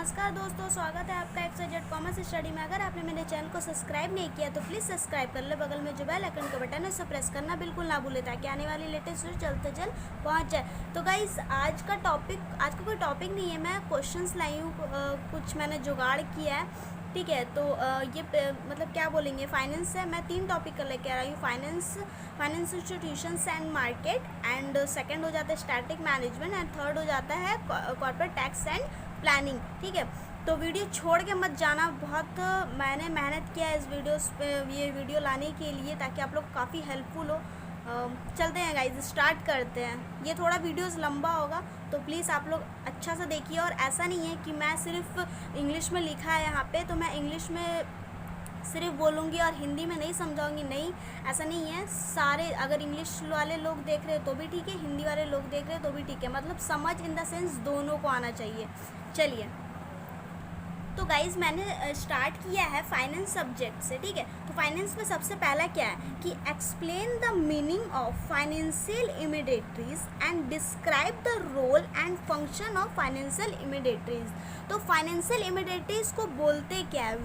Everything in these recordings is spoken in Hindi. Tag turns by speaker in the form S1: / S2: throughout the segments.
S1: नमस्कार दोस्तों, स्वागत है आपका XYZ कॉमर्स स्टडी में। अगर आपने मेरे चैनल को सब्सक्राइब नहीं किया तो प्लीज़ सब्सक्राइब कर ले। बगल में जो बेल आइकन का बटन है उसे प्रेस करना बिल्कुल ना भूले ताकि आने वाली लेटेस्ट वीडियो जल्द से जल्द पहुंच जाए। तो गाइस आज का कोई टॉपिक नहीं है, मैं क्वेश्चंस लाई हूँ, कुछ मैंने जुगाड़ किया है। ठीक है, तो ये मतलब क्या बोलेंगे, फाइनेंस है। मैं 3 टॉपिक लेके आ रही हूँ, finance institutions and market, and second हो जाता है स्टैटिक मैनेजमेंट, एंड थर्ड हो जाता है कॉर्पोरेट टैक्स एंड प्लानिंग। ठीक है, तो वीडियो छोड़ के मत जाना, बहुत मैंने मेहनत किया है इस ये वीडियो लाने के लिए ताकि आप लोग काफ़ी हेल्पफुल हो। चलते हैं गाइज, स्टार्ट करते हैं। ये थोड़ा वीडियोस लंबा होगा तो प्लीज़ आप लोग अच्छा से देखिए। और ऐसा नहीं है कि मैं सिर्फ इंग्लिश में लिखा है यहाँ पे तो मैं इंग्लिश में सिर्फ बोलूँगी और हिंदी में नहीं समझाऊँगी, नहीं, ऐसा नहीं है। सारे अगर इंग्लिश वाले लोग देख रहे हो तो भी ठीक है, हिंदी वाले लोग देख रहे हो तो भी ठीक है, मतलब समझ इन द सेंस दोनों को आना चाहिए। चलिए, तो गाइज़ मैंने स्टार्ट किया है फाइनेंस सब्जेक्ट से। ठीक है, तो फाइनेंस में सबसे पहला क्या है कि explain the meaning of financial intermediaries and describe the role and function of financial intermediaries. तो फाइनेंशियल इमीडिएटरीज को बोलते क्या है?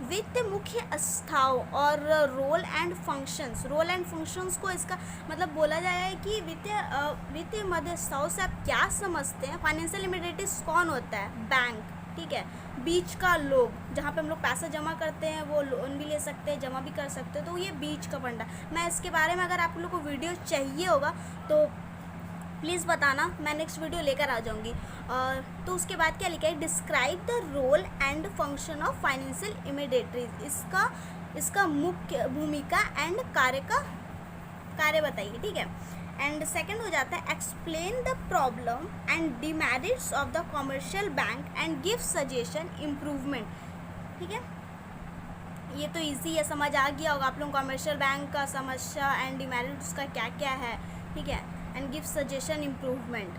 S1: वित्त मुख्य अस्थाओं और रोल एंड फंक्शंस को इसका मतलब बोला जाए है कि वित्तीय मध्यस्थाओं से आप क्या समझते हैं। फाइनेंशियल इमीडिएटरीज कौन होता है? बैंक। ठीक है, बीच का लोग, जहाँ पे हम लोग पैसा जमा करते हैं, वो लोन भी ले सकते हैं, जमा भी कर सकते हैं, तो ये बीच का फंडा। मैं इसके बारे में अगर आप लोग को वीडियो चाहिए होगा तो प्लीज़ बताना, मैं नेक्स्ट वीडियो लेकर आ जाऊँगी। तो उसके बाद क्या लिखा है? Describe the role and function of financial intermediaries. इसका मुख्य भूमिका एंड कार्य बताइए। ठीक है, एंड सेकंड हो जाता है explain the problem and demerits of the commercial bank and give suggestion improvement. ठीक है, ये तो इजी है, समझ आ गया होगा आप लोग कॉमर्शियल बैंक का समस्या एंड डिमेरिट्स का क्या क्या है। ठीक है, and give suggestion improvement.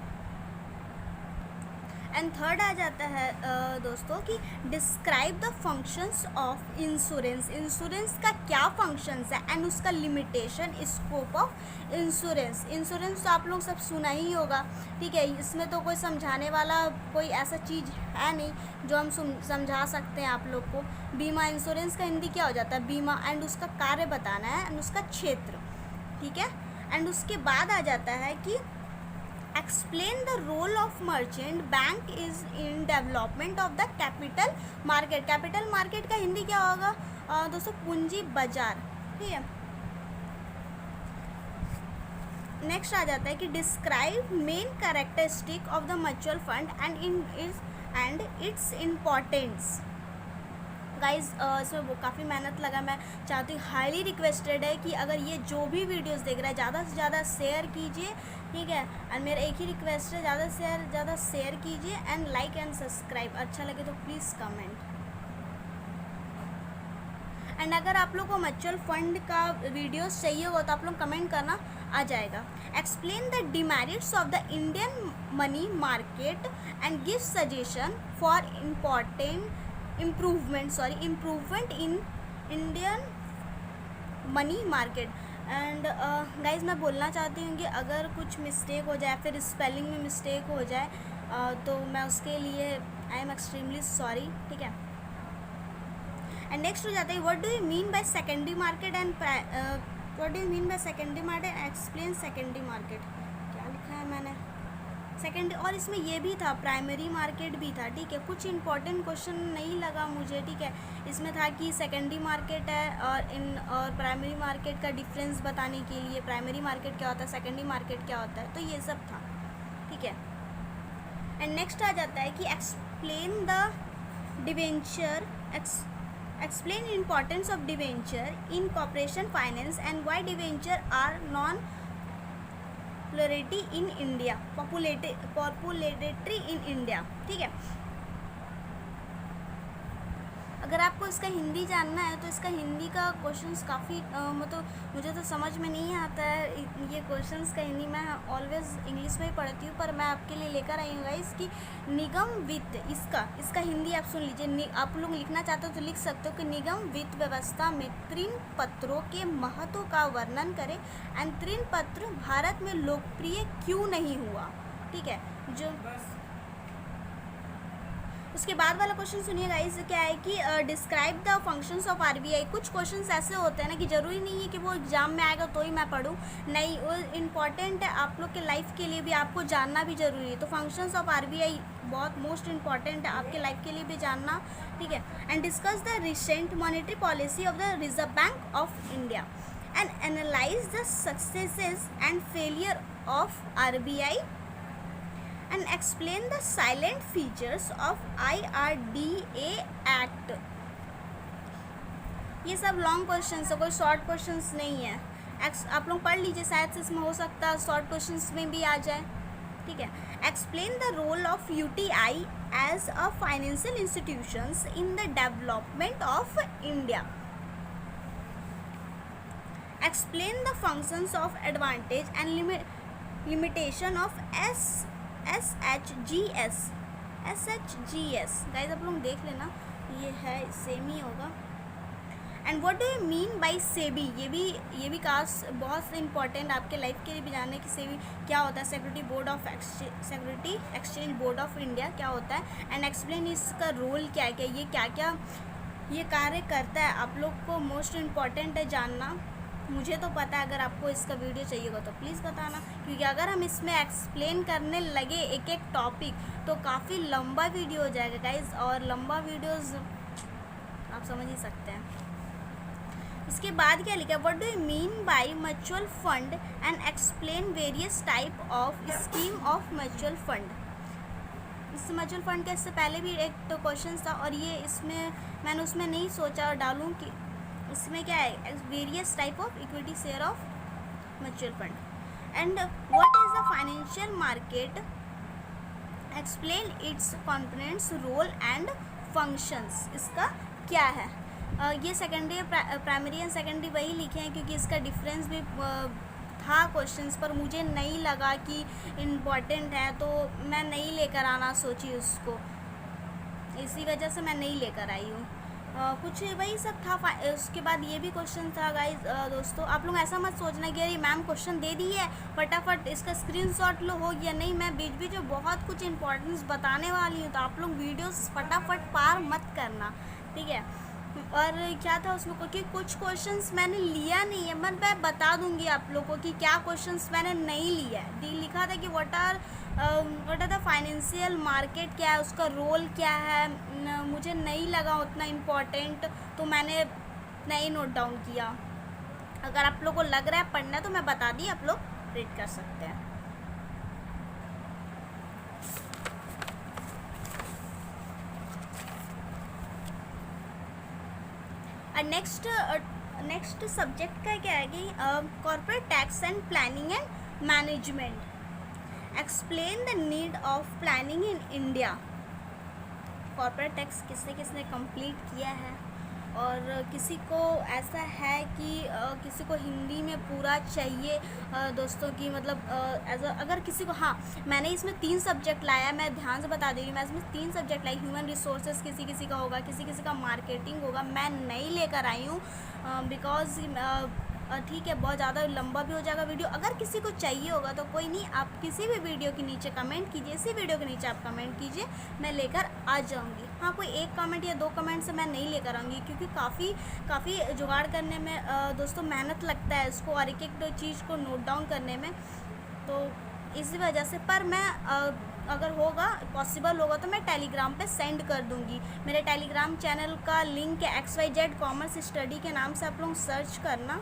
S1: And third आ जाता है दोस्तों कि describe the functions of insurance का क्या फंक्शंस है एंड उसका लिमिटेशन, स्कोप ऑफ इंश्योरेंस तो आप लोग सब सुना ही होगा। ठीक है, इसमें तो कोई समझाने वाला कोई ऐसा चीज़ है नहीं जो हम समझा सकते हैं आप लोग को। बीमा, इंश्योरेंस का हिंदी क्या हो जाता है? बीमा, एंड उसका कार्य बताना है एंड उसका क्षेत्र। ठीक है, एंड उसके बाद आ जाता है कि explain the role of merchant bank is in development of the capital market. Capital market का हिंदी क्या होगा दोस्तों? पूंजी बाजार। ठीक है, नेक्स्ट आ जाता है कि describe main characteristic of the mutual fund and its importance. Guys इसमें वो काफ़ी मेहनत लगा। मैं चाहती हूँ, हाईली रिक्वेस्टेड है कि अगर ये जो भी वीडियोस देख रहा है ज़्यादा से ज़्यादा शेयर कीजिए। ठीक है, और मेरा एक ही रिक्वेस्ट है, ज़्यादा शेयर कीजिए एंड लाइक एंड सब्सक्राइब। अच्छा लगे तो प्लीज़ कमेंट। एंड अगर आप लोग को म्यूचुअल फंड का वीडियोस चाहिए हो तो आप लोग कमेंट करना, आ जाएगा। Explain the demerits of the Indian money market and give suggestion for improvement in Indian money market. And guys मैं बोलना चाहती हूँ कि अगर कुछ मिस्टेक हो जाए, फिर स्पेलिंग में मिस्टेक हो जाए तो मैं उसके लिए आई एम एक्सट्रीमली सॉरी। ठीक है, एंड नेक्स्ट हो जाता है what do you mean by secondary market and explain secondary market. क्या लिखा है मैंने? सेकेंडरी, और इसमें ये भी था प्राइमरी मार्केट भी था। ठीक है, कुछ इंपॉर्टेंट क्वेश्चन नहीं लगा मुझे। ठीक है, इसमें था कि सेकेंडरी मार्केट है और प्राइमरी मार्केट का डिफरेंस बताने के लिए प्राइमरी मार्केट क्या होता है, सेकेंडरी मार्केट क्या होता है, तो ये सब था। ठीक है, एंड नेक्स्ट आ जाता है कि explain the debenture, explain importance of debenture in corporation finance and why debenture are non popular in India. ठीक है, अगर आपको इसका हिंदी जानना है तो इसका हिंदी का क्वेश्चंस काफ़ी मतलब मुझे तो समझ में नहीं आता है ये क्वेश्चंस का हिंदी। मैं ऑलवेज इंग्लिश में ही पढ़ती हूँ, पर मैं आपके लिए लेकर आई हूँ इसकी निगम वित्त। इसका हिंदी आप सुन लीजिए। आप लोग लिखना चाहते हो तो लिख सकते हो कि निगम वित्त व्यवस्था में ऋण पत्रों के महत्व का वर्णन करें एंड ऋण पत्र भारत में लोकप्रिय क्यों नहीं हुआ। ठीक है। जो उसके बाद वाला क्वेश्चन सुनिए गाइस, क्या है कि describe the functions of RBI. कुछ क्वेश्चंस ऐसे होते हैं ना कि ज़रूरी नहीं है कि वो एग्जाम में आएगा तो ही मैं पढूं, नहीं, वो इम्पॉर्टेंट है आप लोग के लाइफ के लिए भी, आपको जानना भी ज़रूरी है। तो फंक्शंस ऑफ आरबीआई बहुत मोस्ट इंपॉर्टेंट है आपके लाइफ के लिए भी जानना, ठीक है। And discuss the recent monetary policy of the reserve bank of India and analyse the successes and failure of RBI and explain the silent features of IRDA Act। ये सब लॉन्ग क्वेश्चंस है, कोई शॉर्ट क्वेश्चंस नहीं है। आप लोग पढ़ लीजिए, शायद से इसमें हो सकता है शॉर्ट क्वेश्चंस में भी आ जाए, ठीक है। Explain the role of UTI as a financial institutions in the development of India. Explain the functions of advantage and limitation of SHGS guys आप लोग देख लेना, ये है सेम ही होगा। And what do you mean by SEBI, ये भी कास बहुत इंपॉर्टेंट आपके लाइफ के लिए भी जानना है कि सेबी क्या होता है। Security exchange board of India क्या होता है। एंड एक्सप्लेन इसका रोल क्या है, क्या ये क्या ये कार्य करता है, आप लोग को मोस्ट इम्पॉर्टेंट है जानना। मुझे तो पता है, अगर आपको इसका वीडियो चाहिए होगा तो प्लीज़ बताना, क्योंकि अगर हम इसमें एक्सप्लेन करने लगे एक एक टॉपिक तो काफ़ी लंबा वीडियो हो जाएगा गाइज, और लंबा वीडियोस आप समझ ही सकते हैं। इसके बाद क्या लिखा, what do you mean by mutual fund and explain various type of scheme of mutual fund. इस म्यूचुअल फंड के इससे पहले भी एक तो क्वेश्चन था, और ये इसमें मैंने उसमें नहीं सोचा और डालूँ कि इसमें क्या है, various type of equity share of mutual fund. And what is the financial market, explain its components, role and functions. इसका क्या है, ये सेकेंडरी प्राइमरी एंड सेकेंडरी वही लिखे हैं, क्योंकि इसका डिफरेंस भी था क्वेश्चंस पर मुझे नहीं लगा कि इम्पॉर्टेंट है, तो मैं नहीं लेकर आना सोची उसको, इसी वजह से मैं नहीं लेकर आई हूँ। कुछ वही सब था। उसके बाद ये भी क्वेश्चन था गाइज दोस्तों, आप लोग ऐसा मत सोचना कि अरे मैम क्वेश्चन दे दी है फटाफट इसका स्क्रीनशॉट लो, हो गया। नहीं, मैं बीच बीच में बहुत कुछ इंपॉर्टेंस बताने वाली हूँ, तो आप लोग वीडियोस फटाफट पार मत करना, ठीक है। और क्या था उसमें, क्योंकि कुछ क्वेश्चंस मैंने लिया नहीं है, मैं बता दूंगी आप लोगों को कि क्या क्वेश्चंस मैंने नहीं लिया है। लिखा था कि what are the financial market क्या है, उसका रोल क्या है, मुझे नहीं लगा उतना इम्पोर्टेंट, तो मैंने नहीं नोट डाउन किया। अगर आप लोगों को लग रहा है पढ़ना तो मैं बता दी, आप लोग रीड कर सकते हैं। नेक्स्ट सब्जेक्ट का क्या है कि corporate tax and planning and management. Explain the need of planning in India. Corporate tax किसने कंप्लीट किया है, और किसी को ऐसा है कि किसी को हिंदी में पूरा चाहिए दोस्तों की, मतलब अगर किसी को, हाँ मैंने इसमें 3 सब्जेक्ट लाया, मैं ध्यान से बता दे रही हूँ, मैं इसमें 3 सब्जेक्ट लाई। ह्यूमन रिसोर्सेज किसी का होगा, किसी का मार्केटिंग होगा, मैं नहीं लेकर आई हूँ बिकॉज ठीक है बहुत ज़्यादा लंबा भी हो जाएगा वीडियो। अगर किसी को चाहिए होगा तो कोई नहीं, आप किसी भी वीडियो के नीचे कमेंट कीजिए, इसी वीडियो के नीचे आप कमेंट कीजिए, मैं लेकर आ जाऊंगी। हाँ, कोई एक कमेंट या 2 कमेंट से मैं नहीं लेकर आऊँगी, क्योंकि काफ़ी जुगाड़ करने में दोस्तों मेहनत लगता है इसको, और एक चीज़ को नोट डाउन करने में, तो इसी वजह से। पर मैं अगर होगा पॉसिबल होगा तो मैं टेलीग्राम पे सेंड कर दूंगी। मेरे टेलीग्राम चैनल का लिंक है XYZ कॉमर्स स्टडी के नाम से, आप लोग सर्च करना,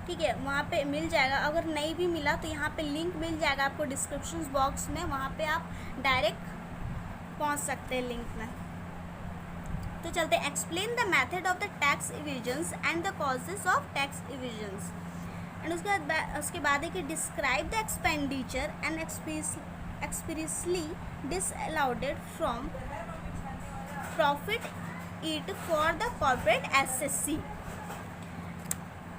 S1: ठीक है, वहाँ पे मिल जाएगा। अगर नहीं भी मिला तो यहाँ पे लिंक मिल जाएगा आपको डिस्क्रिप्शन बॉक्स में, वहाँ पे आप डायरेक्ट पहुँच सकते हैं लिंक में। तो चलते हैं, explain the method of the tax evasions and the causes of tax evasions. And उसके बाद है कि describe the expenditure and expressly disallowed from profit it for the corporate SSC।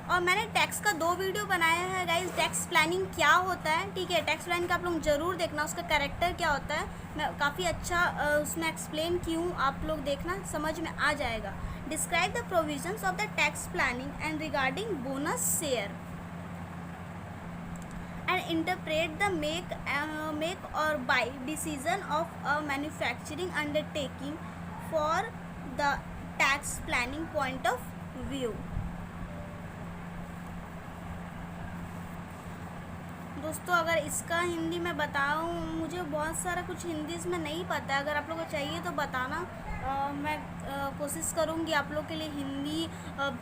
S1: और मैंने टैक्स का 2 वीडियो बनाया है गाइस, टैक्स प्लानिंग क्या होता है, ठीक है, टैक्स प्लानिंग का आप लोग ज़रूर देखना, उसका कैरेक्टर क्या होता है, मैं काफ़ी अच्छा उसमें एक्सप्लेन की हूँ, आप लोग देखना समझ में आ जाएगा। Describe the provisions of the tax planning and regarding bonus share. interpret the make or buy decision of a manufacturing undertaking for the tax planning point of view. दोस्तों अगर इसका हिंदी मैं बताऊँ, मुझे बहुत सारा कुछ हिंदी इसमें नहीं पता है, अगर आप लोगों को चाहिए तो बताना। मैं कोशिश करूँगी आप लोग के लिए हिंदी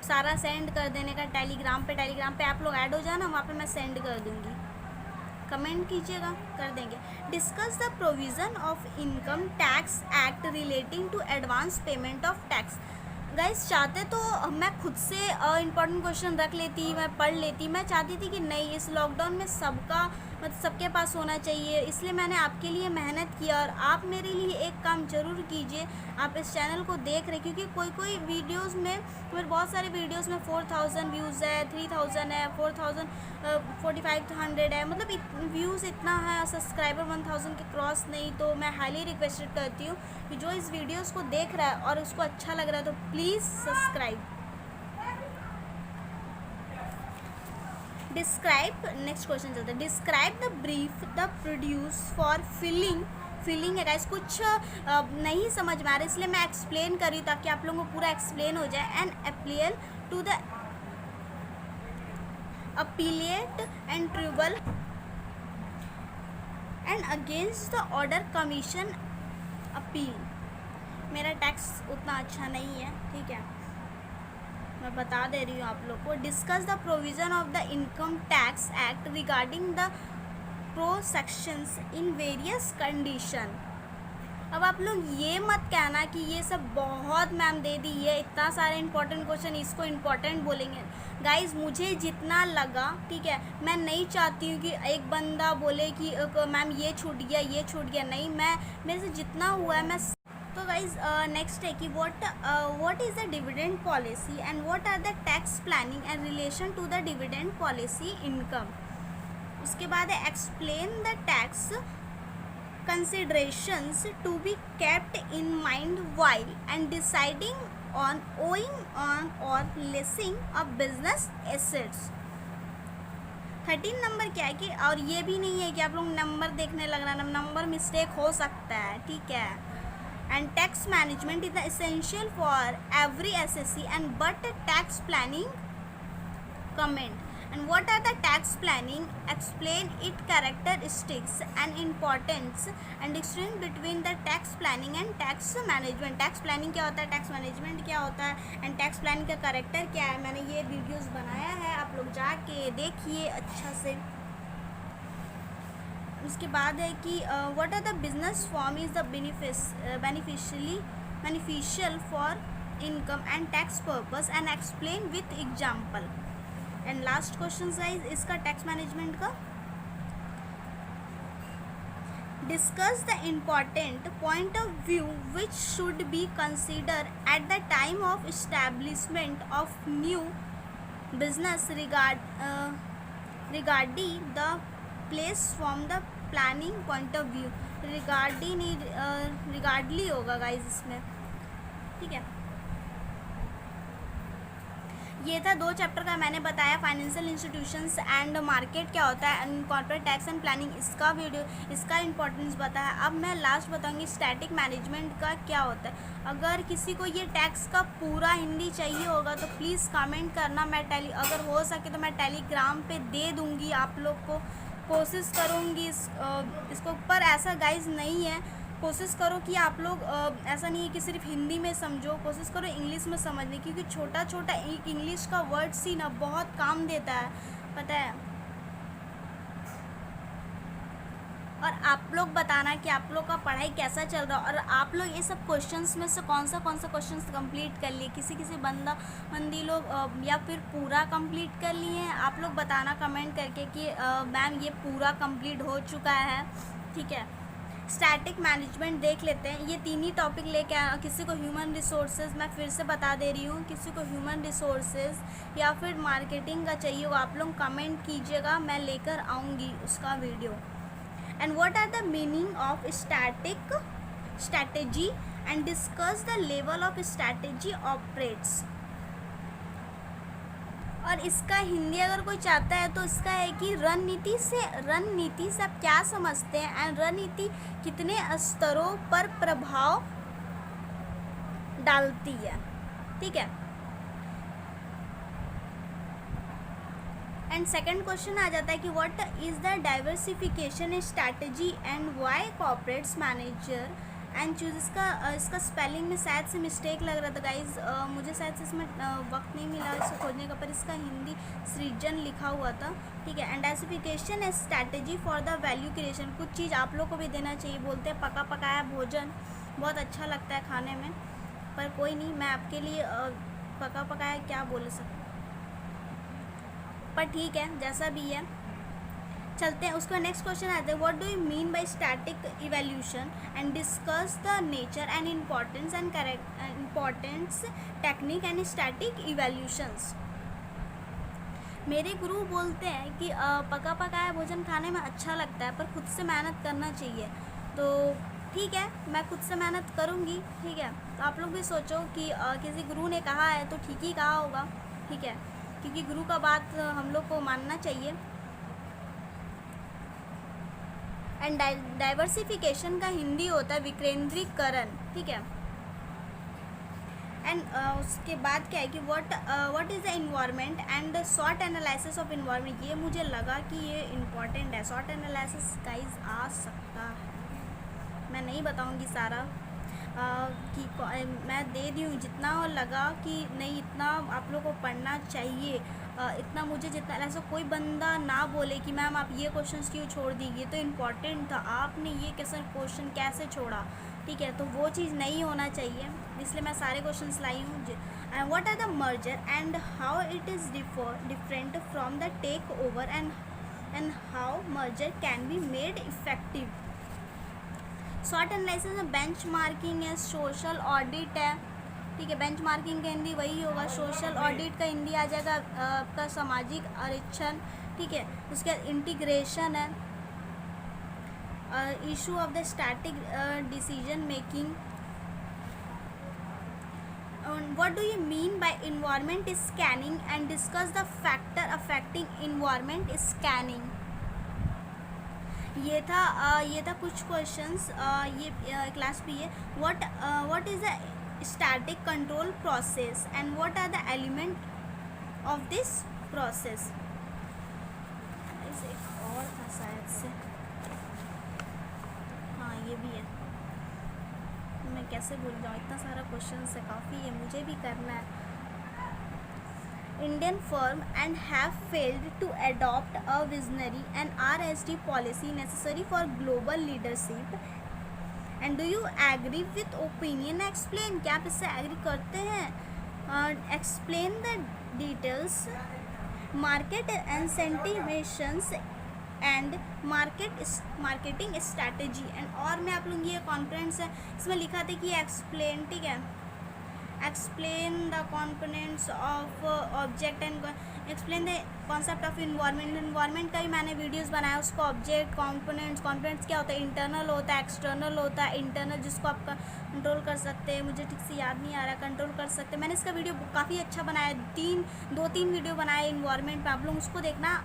S1: सारा सेंड कर देने का टेलीग्राम पे आप लोग ऐड हो जाना, वहाँ पे मैं सेंड कर दूँगी, कमेंट कीजिएगा, कर देंगे। Discuss the provision of income tax act relating to advance payment of tax. Guys चाहते तो मैं खुद से इम्पॉर्टेंट क्वेश्चन रख लेती, मैं पढ़ लेती, मैं चाहती थी कि नहीं, इस लॉकडाउन में सबका मतलब सबके पास होना चाहिए, इसलिए मैंने आपके लिए मेहनत किया। और आप मेरे लिए एक काम ज़रूर कीजिए, आप इस चैनल को देख रहे, क्योंकि कोई वीडियोस में मेरे बहुत सारे वीडियोस में 4000 व्यूज़ है, 3000 है, 4000 4500 है, मतलब व्यूज़ इतना है, सब्सक्राइबर 1000 के क्रॉस नहीं। तो मैं हाईली रिक्वेस्टेड करती हूँ कि जो इस वीडियोस को देख रहा है और उसको अच्छा लग रहा है तो please subscribe. Describe, next question चलता है। Describe the brief the produce for filing है गाइस, कुछ नहीं समझ में आ रहा, इसलिए मैं एक्सप्लेन कर रही हूँ ताकि आप लोगों को पूरा एक्सप्लेन हो जाए। And appeal to the appellate and tribunal and against the order commission appeal. मेरा टैक्स उतना अच्छा नहीं है, ठीक है, मैं बता दे रही हूँ आप लोग को। Discuss the provision of the income tax act regarding the prosecutions in various condition. अब आप लोग ये मत कहना कि ये सब बहुत मैम दे दी है, इतना सारे इंपॉर्टेंट क्वेश्चन, इसको इम्पॉर्टेंट बोलेंगे। गाइस मुझे जितना लगा, ठीक है, मैं नहीं चाहती हूँ कि एक बंदा बोले कि मैम ये छूट गया, नहीं, मैं मेरे से जितना हुआ है मैं। तो गाइज नेक्स्ट है कि what is the dividend policy and what are the tax planning and relation to the dividend policy income. उसके बाद है explain the tax considerations to be kept in mind while and deciding on owning on और leasing of business assets. 13 number क्या है कि, और ये भी नहीं है कि आप लोग नंबर देखने लग रहा है, नंबर मिस्टेक हो सकता है, ठीक है। And tax management is essential for every SSC and but tax planning comment. And what are the tax planning? Explain its characteristics and importance and distinction between the tax planning and tax management. Tax planning क्या होता है, tax management क्या होता है, and tax planning का character क्या है। मैंने ये वीडियोस बनाया है, आप लोग जाके देखिए अच्छा से। उसके बाद है कि what are the business form is the beneficial for income and tax purpose and explain with example. And last question guys इसका टैक्स मैनेजमेंट का। Discuss the important point of view which should be consider at the time of establishment of new business regarding the place from the planning point of view. रिगार्डली होगा गाइज इसमें, ठीक है। ये था 2 चैप्टर का मैंने बताया, फाइनेंशियल इंस्टीट्यूशंस एंड मार्केट क्या होता है, and corporate tax and planning, इसका वीडियो, इसका इंपॉर्टेंस बताया। अब मैं लास्ट बताऊंगी स्टैटिक मैनेजमेंट का क्या होता है। अगर किसी को ये टैक्स का पूरा हिंदी चाहिए होगा तो प्लीज़ कमेंट करना, मैं अगर हो सके तो मैं टेलीग्राम पे दे दूँगी आप लोग को, कोशिश करूँगी इसको। पर ऐसा गाइज नहीं है, कोशिश करो कि आप लोग ऐसा नहीं है कि सिर्फ हिंदी में समझो, कोशिश करो इंग्लिश में समझने, क्योंकि छोटा छोटा इंग्लिश का वर्ड्स ही ना बहुत काम देता है, पता है। और आप लोग बताना कि आप लोग का पढ़ाई कैसा चल रहा है, और आप लोग ये सब क्वेश्चंस में से कौन सा क्वेश्चंस कंप्लीट कर लिए, किसी बंदी लोग या फिर पूरा कंप्लीट कर लिए हैं। आप लोग बताना कमेंट करके कि मैम ये पूरा कंप्लीट हो चुका है, ठीक है। स्टैटिक मैनेजमेंट देख लेते हैं, ये 3 ही टॉपिक लेके आया। किसी को ह्यूमन रिसोर्सेज, मैं फिर से बता दे रही हूँ, किसी को ह्यूमन रिसोर्सेज या फिर मार्केटिंग का चाहिए होगा, आप लोग कमेंट कीजिएगा, मैं लेकर आऊँगी उसका video. And what are the meaning of strategy and discuss the level of strategy operates. और इसका हिंदी अगर कोई चाहता है तो इसका है कि रणनीति से आप क्या समझते हैं एंड रणनीति कितने स्तरों पर प्रभाव डालती है, ठीक है। एंड सेकंड क्वेश्चन आ जाता है कि what is the diversification strategy and why corporates manager and choose. इसका स्पेलिंग में शायद से मिस्टेक लग रहा था गाइज, मुझे शायद से इसमें वक्त नहीं मिला इसे खोजने का, पर इसका हिंदी सृजन लिखा हुआ था, ठीक है। एंड डाइवर्सिफिकेशन है strategy for the value creation. कुछ चीज़ आप लोग को भी देना चाहिए। बोलते हैं पका पकाया भोजन बहुत अच्छा लगता है खाने में, पर कोई नहीं, मैं आपके लिए पका पकाया क्या बोल सकती, पर ठीक है जैसा भी है। चलते हैं उसका नेक्स्ट क्वेश्चन आता है what do you mean bye static evaluation and discuss the nature and importance technique and static evaluations. मेरे गुरु बोलते हैं कि पका पकाया भोजन खाने में अच्छा लगता है पर खुद से मेहनत करना चाहिए। तो ठीक है, मैं खुद से मेहनत करूँगी, ठीक है। तो आप लोग भी सोचो कि किसी गुरु ने कहा है तो ठीक ही कहा होगा, ठीक है, क्योंकि गुरु का बात हम लोग को मानना चाहिए। एंड डाइवर्सिफिकेशन का हिंदी होता है विकेंद्रीकरण, ठीक है। एंड उसके बाद क्या है कि what is the environment and short analysis of environment. ये मुझे लगा कि ये इम्पॉर्टेंट है। शॉर्ट एनालिसिस गाइस आ सकता है, मैं नहीं बताऊंगी सारा कि मैं दे दी हूँ जितना लगा कि नहीं इतना आप लोग को पढ़ना चाहिए, इतना मुझे जितना। ऐसा कोई बंदा ना बोले कि मैम आप ये क्वेश्चंस क्यों छोड़ दी, ये तो इम्पॉर्टेंट था, आपने ये क्वेश्चन कैसे छोड़ा, ठीक है। तो वो चीज़ नहीं होना चाहिए, इसलिए मैं सारे क्वेश्चंस लाई हूँ। And what are the merger and how it is different from the take over and how merger can be made effective. Short analysis में बेंच मार्किंग है, सोशल ऑडिट है, ठीक है। बेंच मार्किंग का हिंदी वही होगा, सोशल ऑडिट का हिंदी आ जाएगा आपका सामाजिक आरक्षण, ठीक है। उसके बाद इंटीग्रेशन है, issue of the static decision making. What do you mean by environment scanning and discuss the factor affecting environment scanning. ये था कुछ क्वेश्चंस, ये क्लास भी है। What is the static control process and what are the element of this process. एक और था शायद से, हाँ ये भी है, मैं कैसे भूल जाऊँ, इतना सारा क्वेश्चन है, काफ़ी है, मुझे भी करना है। Indian firm and have failed to adopt a visionary and RSD policy necessary for global leadership. And do you agree with opinion? Explain. क्या आप इससे एग्री करते हैं? Explain the details, market incentivations and marketing strategy. And और मैं आप लोग ये कॉन्फ्रेंस है, इसमें लिखा था कि एक्सप्लेन, ठीक है, explain the components of object and explain the concept of environment. Environment का ही मैंने वीडियोस बनाया, उसको ऑब्जेक्ट कॉम्पोनेंट्स क्या होता है, इंटरनल होता है, एक्सटर्नल होता है। इंटरनल जिसको आप कंट्रोल कर सकते हैं, मुझे ठीक से याद नहीं आ रहा, कंट्रोल कर सकते हैं। मैंने इसका वीडियो काफ़ी अच्छा बनाया, 2-3 वीडियो बनाए इन्वायरमेंट पे, आप लोग उसको देखना,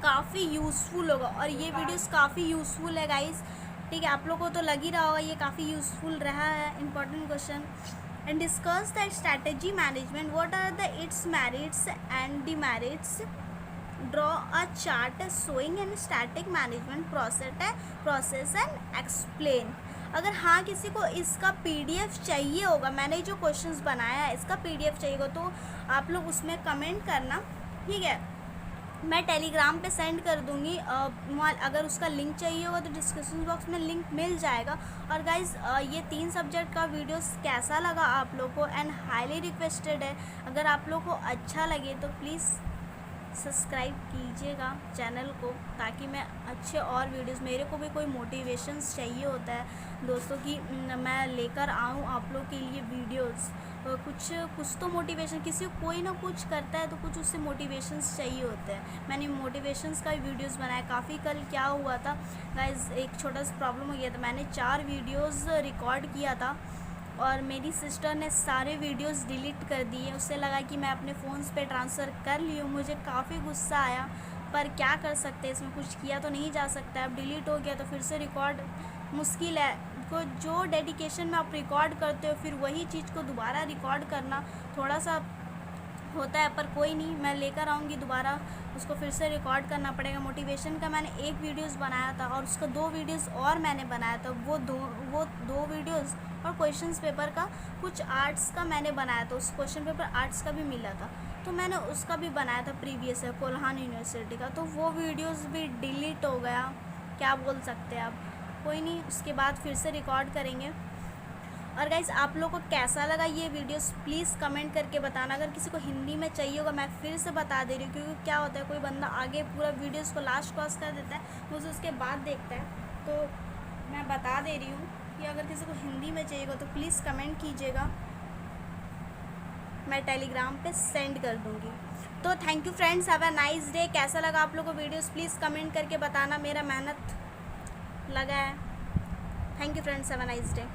S1: काफ़ी यूज़फुल होगा। और ये वीडियोस काफ़ी यूज़फुल है गाइस, ठीक है, आप लोगों को तो लग ही रहा होगा ये काफ़ी यूज़फुल रहा है। Important question. And discuss the strategy management, what are the its merits and demerits, draw a chart showing and static management process and explain. अगर हाँ किसी को इसका PDF चाहिए होगा, मैंने जो क्वेश्चंस बनाया है इसका PDF चाहिए होगा तो आप लोग उसमें कमेंट करना, ठीक है, मैं टेलीग्राम पे सेंड कर दूँगी। अगर उसका लिंक चाहिए होगा तो डिस्क्रिप्शन बॉक्स में लिंक मिल जाएगा। और गाइज़ ये 3 सब्जेक्ट का वीडियोस कैसा लगा आप लोग को, एंड हाईली रिक्वेस्टेड है अगर आप लोग को अच्छा लगे तो प्लीज़ सब्सक्राइब कीजिएगा चैनल को, ताकि मैं अच्छे और वीडियोस, मेरे को भी कोई मोटिवेशंस चाहिए होता है दोस्तों कि मैं लेकर आऊँ आप लोग के लिए वीडियोस। कुछ तो मोटिवेशन, किसी कोई ना कुछ करता है तो कुछ उससे मोटिवेशंस चाहिए होते हैं। मैंने मोटिवेशंस का वीडियोस बनाया काफ़ी। कल क्या हुआ था गाइज, एक छोटा सा प्रॉब्लम हो गया था, मैंने 4 वीडियोस रिकॉर्ड किया था, और मेरी सिस्टर ने सारे वीडियोस डिलीट कर दिए। उससे लगा कि मैं अपने फ़ोन्स पे ट्रांसफ़र कर ली हूँ। मुझे काफ़ी गुस्सा आया, पर क्या कर सकते हैं, इसमें कुछ किया तो नहीं जा सकता। अब डिलीट हो गया तो फिर से रिकॉर्ड मुश्किल है। को जो डेडिकेशन में आप रिकॉर्ड करते हो, फिर वही चीज़ को दोबारा रिकॉर्ड करना थोड़ा सा होता है, पर कोई नहीं, मैं लेकर आऊँगी दोबारा, उसको फिर से रिकॉर्ड करना पड़ेगा। मोटिवेशन का मैंने एक वीडियोस बनाया था और उसका 2 वीडियोस और मैंने बनाया था। वो दो वीडियोस और क्वेश्चंस पेपर का कुछ आर्ट्स का मैंने बनाया था। उस क्वेश्चन पेपर आर्ट्स का भी मिला था, तो मैंने उसका भी बनाया था प्रीवियस है कोल्हान यूनिवर्सिटी का। तो वो वीडियोज़ भी डिलीट हो गया, क्या बोल सकते हैं अब, कोई नहीं, उसके बाद फिर से रिकॉर्ड करेंगे। और गाइज़, आप लोगों को कैसा लगा ये वीडियोस प्लीज़ कमेंट करके बताना। अगर किसी को हिंदी में चाहिए होगा, मैं फिर से बता दे रही हूँ, क्योंकि क्या होता है, कोई बंदा आगे पूरा वीडियोस को लास्ट क्रॉस कर देता है, वो उसके बाद देखता है। तो मैं बता दे रही हूँ कि अगर किसी को हिंदी में चाहिएगा तो प्लीज़ कमेंट कीजिएगा, मैं टेलीग्राम पे सेंड कर दूँगी। तो thank you friends, have a nice day. कैसा लगा आप लोगों को वीडियोस प्लीज़ कमेंट करके बताना, मेरा मेहनत लगा है। Thank you friends, have a nice day.